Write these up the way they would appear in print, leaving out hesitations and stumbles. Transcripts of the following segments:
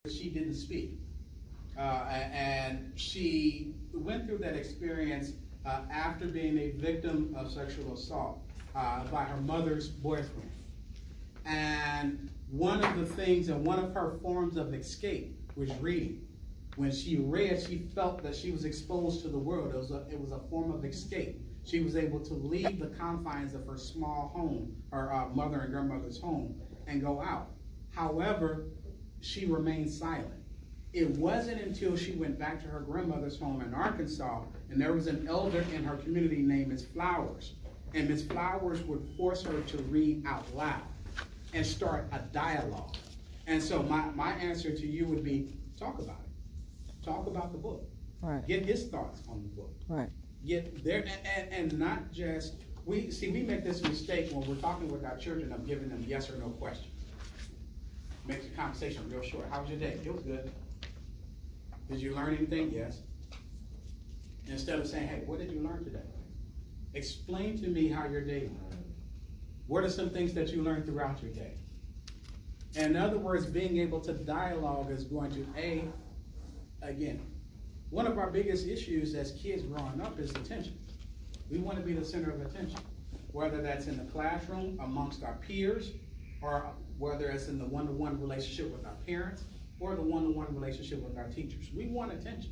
she didn't speak. And she went through that experience after being a victim of sexual assault by her mother's boyfriend. And one of the things, and one of her forms of escape was reading. When she read, she felt that she was exposed to the world. It was a form of escape. She was able to leave the confines of her small home, her mother and grandmother's home, and go out. However, she remained silent. It wasn't until she went back to her grandmother's home in Arkansas, and there was an elder in her community named Miss Flowers. And Miss Flowers would force her to read out loud and start a dialogue. And so my answer to you would be, talk about it. Talk about the book. Right. Get his thoughts on the book. Right. Get there, and not just, we make this mistake when we're talking with our children of giving them yes or no questions. Makes the conversation real short. How was your day? It was good. Did you learn anything? Yes. Instead of saying, hey, what did you learn today? Explain to me how your day went. What are some things that you learned throughout your day? And in other words, being able to dialogue is going to, again, one of our biggest issues as kids growing up is attention. We want to be the center of attention, whether that's in the classroom, amongst our peers, or whether it's in the one-to-one relationship with our parents, or the one-to-one relationship with our teachers. We want attention.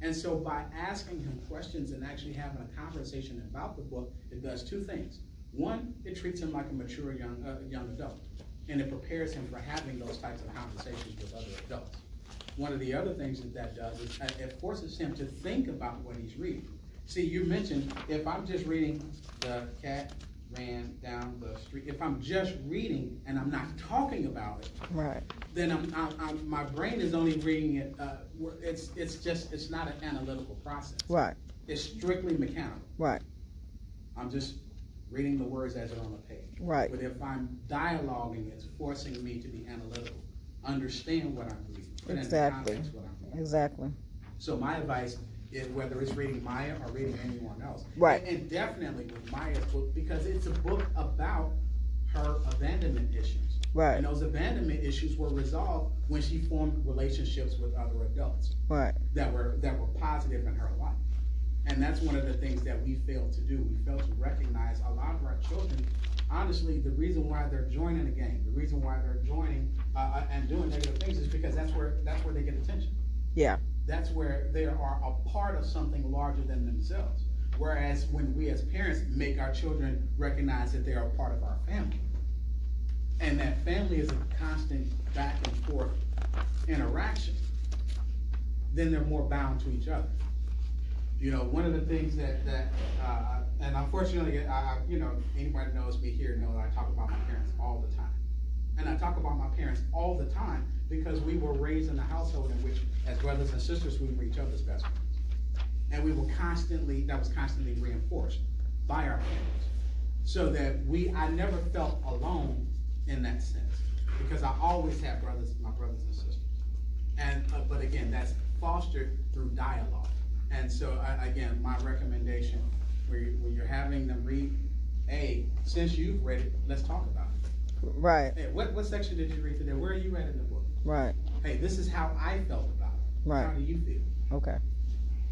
And so by asking him questions and actually having a conversation about the book, it does two things. One, it treats him like a mature young adult, and it prepares him for having those types of conversations with other adults. One of the other things that does is it forces him to think about what he's reading. See, you mentioned if I'm just reading the cat ran down the street, if I'm just reading and I'm not talking about it, right, then my brain is only reading it. It's not an analytical process. Right. It's strictly mechanical. Right. I'm just reading the words as they're on the page. Right. But if I'm dialoguing, it's forcing me to be analytical, understand what I'm reading, put exactly. into context what I'm reading. Exactly. So my advice is, whether it's reading Maya or reading anyone else, right, and definitely with Maya's book, because it's a book about her abandonment issues. Right. And those abandonment issues were resolved when she formed relationships with other adults. Right. That were positive in her life. And that's one of the things that we fail to do. We fail to recognize a lot of our children, honestly, the reason why they're joining a gang, the reason why they're joining and doing negative things is because that's where they get attention. Yeah. That's where they are a part of something larger than themselves. Whereas when we as parents make our children recognize that they are a part of our family, and that family is a constant back and forth interaction, then they're more bound to each other. You know, one of the things that and unfortunately, anybody that knows me here knows I talk about my parents all the time. And I talk about my parents all the time because we were raised in a household in which, as brothers and sisters, we were each other's best friends. And that was constantly reinforced by our parents. So that I never felt alone in that sense, because I always had my brothers and sisters. And but again, that's fostered through dialogue. And so again, my recommendation, when you're having them read, since you've read it, let's talk about it. Right. Hey, what section did you read today? Where are you at in the book? Right. Hey, this is how I felt about it. Right. How do you feel? Okay.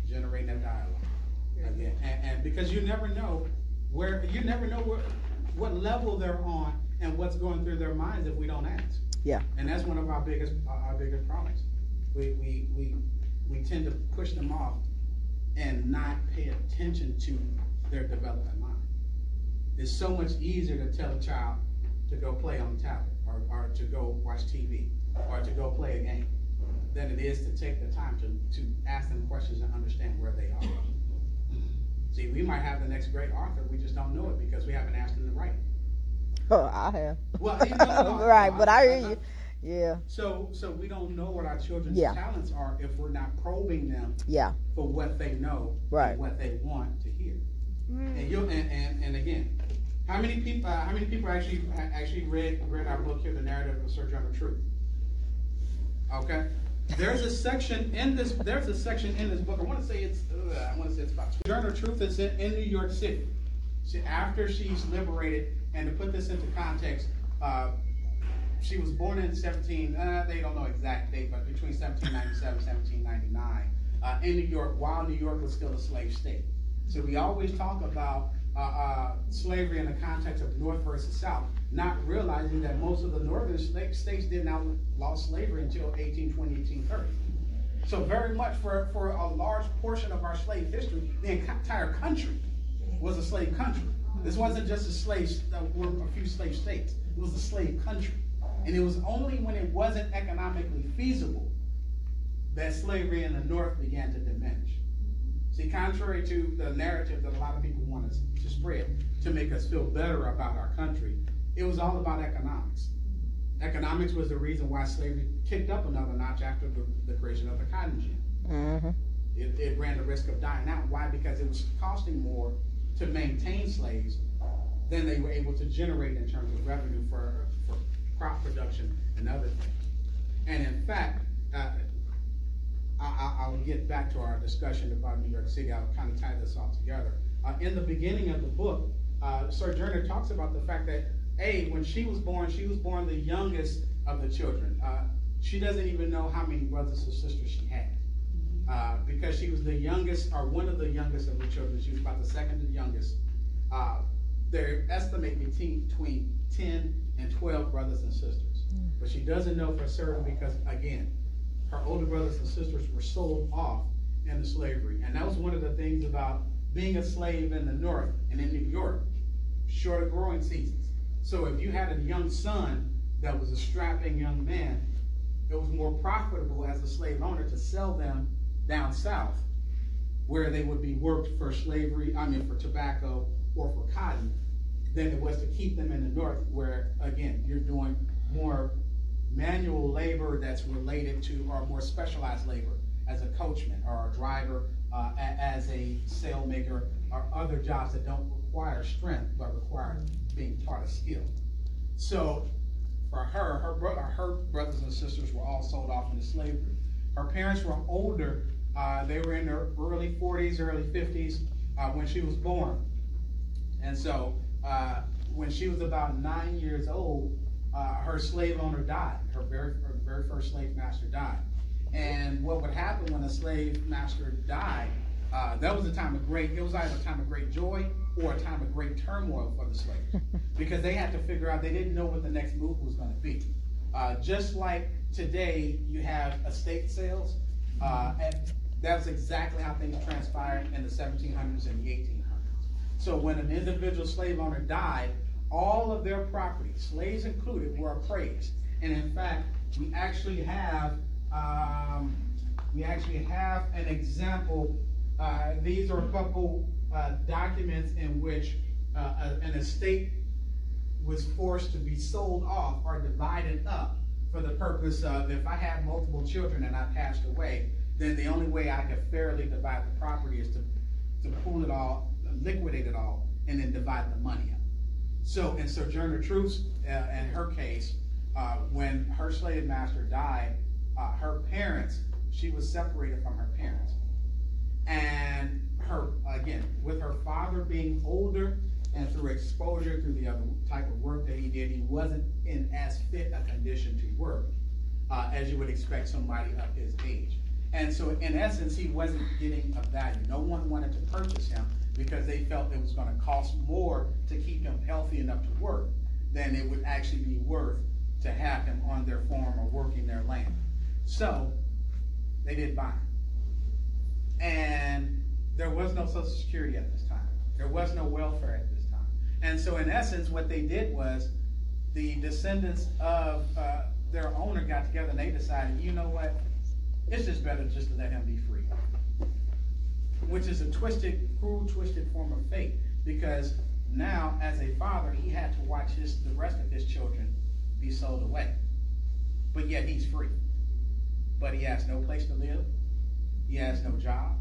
Generate that dialogue. Again, and because you never know what level they're on and what's going through their minds if we don't ask. Yeah. And that's one of our biggest problems. We tend to push them off and not pay attention to their development mind. It's so much easier to tell a child to go play on the tablet, or to go watch TV, or to go play a game, than it is to take the time to ask them questions and understand where they are. See, we might have the next great author, we just don't know it because we haven't asked them to write. Oh, I have. Well, right, but I hear you. Yeah. So we don't know what our children's talents are if we're not probing them for what they know, and what they want to hear. And again, how many people actually read our book here, The Narrative of Sojourner Truth? Okay. There's a section in this book. I want to say it's about Sojourner Truth is in New York City. See, after she's liberated, and to put this into context, she was born in they don't know exact date, but between 1797 and 1799 in New York, while New York was still a slave state. So we always talk about slavery in the context of North versus South, not realizing that most of the northern states didn't outlaw slavery until 1820, 1830. So very much for a large portion of our slave history, the entire country was a slave country. This wasn't just a few slave states. It was a slave country. And it was only when it wasn't economically feasible that slavery in the North began to diminish. See, contrary to the narrative that a lot of people want us to spread to make us feel better about our country, it was all about economics. Economics was the reason why slavery kicked up another notch after the creation of the cotton gin. Mm-hmm. It ran the risk of dying out. Why? Because it was costing more to maintain slaves than they were able to generate in terms of revenue for crop production and other things. And in fact, I'll get back to our discussion about New York City. I'll kind of tie this all together. In the beginning of the book, Sojourner talks about the fact that, when she was born the youngest of the children. She doesn't even know how many brothers or sisters she had. Because she was the youngest, or one of the youngest of the children. She was about the second to the youngest. They estimate between 10 and 12 brothers and sisters. But she doesn't know for certain because, again, her older brothers and sisters were sold off into slavery. And that was one of the things about being a slave in the North and in New York, shorter growing seasons. So if you had a young son that was a strapping young man, it was more profitable as a slave owner to sell them down south, where they would be worked for for tobacco or for cotton, than it was to keep them in the North, where, again, you're doing more manual labor that's related to, or more specialized labor, as a coachman or a driver, as a sailmaker, or other jobs that don't require strength but require being taught a skill. So for her brothers and sisters were all sold off into slavery. Her parents were older. They were in their early 40s, early 50s when she was born. And so when she was about 9 years old, her slave owner died. Her very first slave master died. And what would happen when a slave master died, that was a time of it was either a time of great joy or a time of great turmoil for the slaves. Because they had to figure out, they didn't know what the next move was going to be. Just like today, you have estate sales, and that's exactly how things transpired in the 1700s and the 1800s. So when an individual slave owner died, all of their property, slaves included, were appraised. And in fact, we actually have an example. These are a couple documents in which an estate was forced to be sold off or divided up for the purpose of, if I had multiple children and I passed away, then the only way I could fairly divide the property is to pool it all, liquidate it all, and then divide the money up. So in Sojourner Truth, in her case, when her slave master died, her parents, she was separated from her parents. And again, with her father being older and through exposure, through the other type of work that he did, he wasn't in as fit a condition to work as you would expect somebody of his age. And so in essence, he wasn't getting a value. No one wanted to purchase him because they felt it was going to cost more to keep him healthy enough to work than it would actually be worth to have him on their farm or working their land. So they did buy him. And there was no Social Security at this time. There was no welfare at this time. And so in essence, what they did was the descendants of their owner got together and they decided, you know what, it's just better just to let him be free. Which is a cruel, twisted form of fate, because now as a father, he had to watch the rest of his children be sold away. But yet he's free. But he has no place to live. He has no job.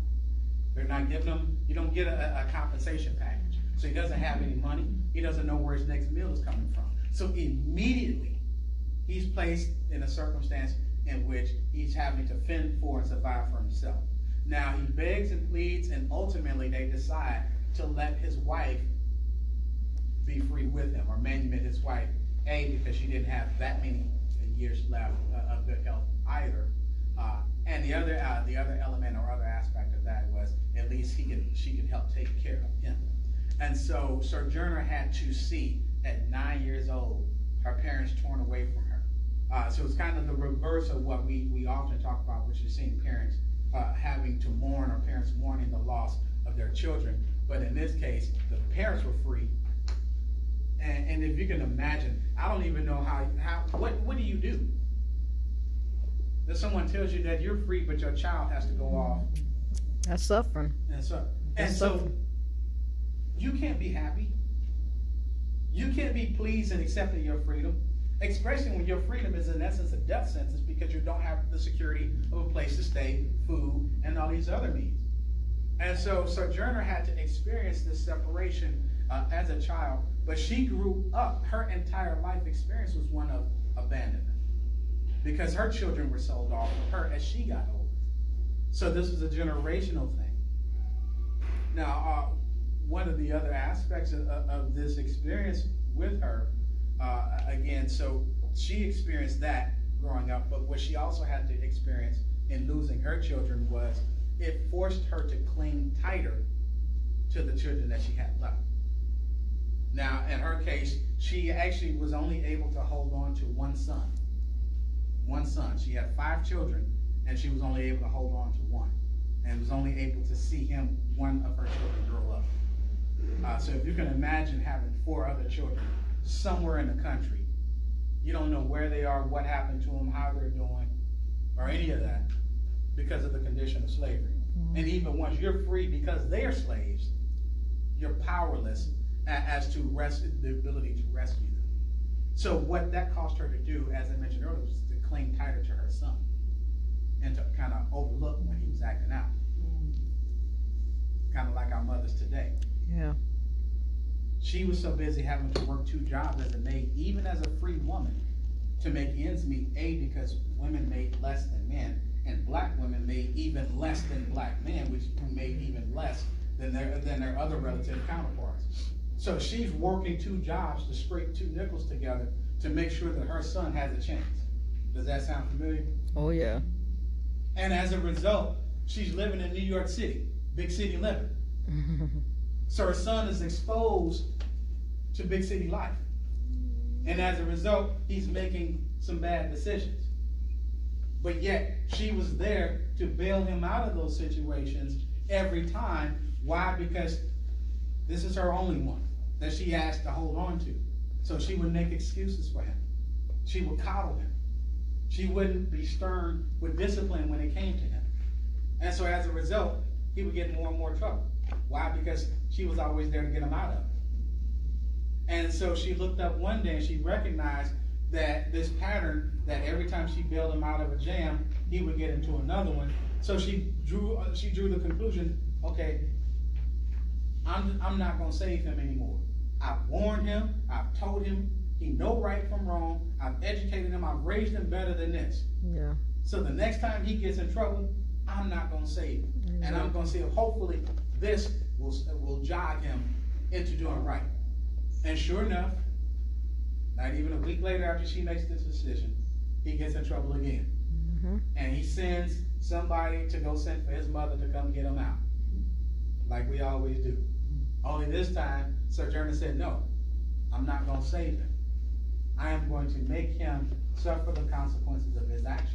They're not giving him, you don't get a compensation package. So he doesn't have any money. He doesn't know where his next meal is coming from. So immediately, he's placed in a circumstance in which he's having to fend for and survive for himself. Now he begs and pleads, and ultimately they decide to let his wife be free with him, or manumit his wife Because she didn't have that many years left of good health either. And the other element or other aspect of that was at least she could help take care of him. And so Sojourner had to see at 9 years old her parents torn away from her. So it's kind of the reverse of what we often talk about, which is seeing parents having to mourn, or parents mourning the loss of their children. But in this case, the parents were free. And if you can imagine, I don't even know what do you do? If someone tells you that you're free, but your child has to go off. That's suffering. And so you can't be happy. You can't be pleased and accepting your freedom, especially when your freedom is in essence a death sentence because you don't have the security of a place to stay, food, and all these other needs. And so Sojourner had to experience this separation as a child, but she grew up, her entire life experience was one of abandonment because her children were sold off of her as she got older. So this was a generational thing. Now, one of the other aspects of this experience with her, again, so she experienced that growing up, but what she also had to experience in losing her children was it forced her to cling tighter to the children that she had left. Now, in her case, she actually was only able to hold on to one son. One son. She had 5 children, and she was only able to hold on to one, and was only able to see one of her children grow up. So if you can imagine having 4 other children somewhere in the country, you don't know where they are, what happened to them, how they're doing, or any of that, because of the condition of slavery. And even once you're free because they are slaves, you're powerless as to the ability to rescue them. So what that caused her to do, as I mentioned earlier, was to cling tighter to her son and to kind of overlook when he was acting out. Kind of like our mothers today. Yeah. She was so busy having to work 2 jobs as a maid, even as a free woman, to make ends meet, because women made less than men, and black women made even less than black men, which made even less than their other relative counterparts. So she's working 2 jobs to scrape 2 nickels together to make sure that her son has a chance. Does that sound familiar? Oh, yeah. And as a result, she's living in New York City, big city living. So her son is exposed to big city life. And as a result, he's making some bad decisions. But yet, she was there to bail him out of those situations every time. Why? Because this is her only one that she asked to hold on to. So she would make excuses for him. She would coddle him. She wouldn't be stern with discipline when it came to him. And so as a result, he would get more and more trouble. Why? Because she was always there to get him out of it. And so she looked up one day and she recognized that this pattern, that every time she bailed him out of a jam, he would get into another one. So she drew the conclusion, okay, I'm not going to save him anymore. I've warned him, I've told him he know right from wrong, I've educated him, I've raised him better than this. Yeah. So the next time he gets in trouble, I'm not going to save him. Exactly. And I'm going to see if hopefully this will jog him into doing right. And sure enough, not even a week later after she makes this decision, he gets in trouble again. And he sends somebody to go send for his mother to come get him out, like we always do. Only this time, Sojourner said, no, I'm not going to save him. I am going to make him suffer the consequences of his actions.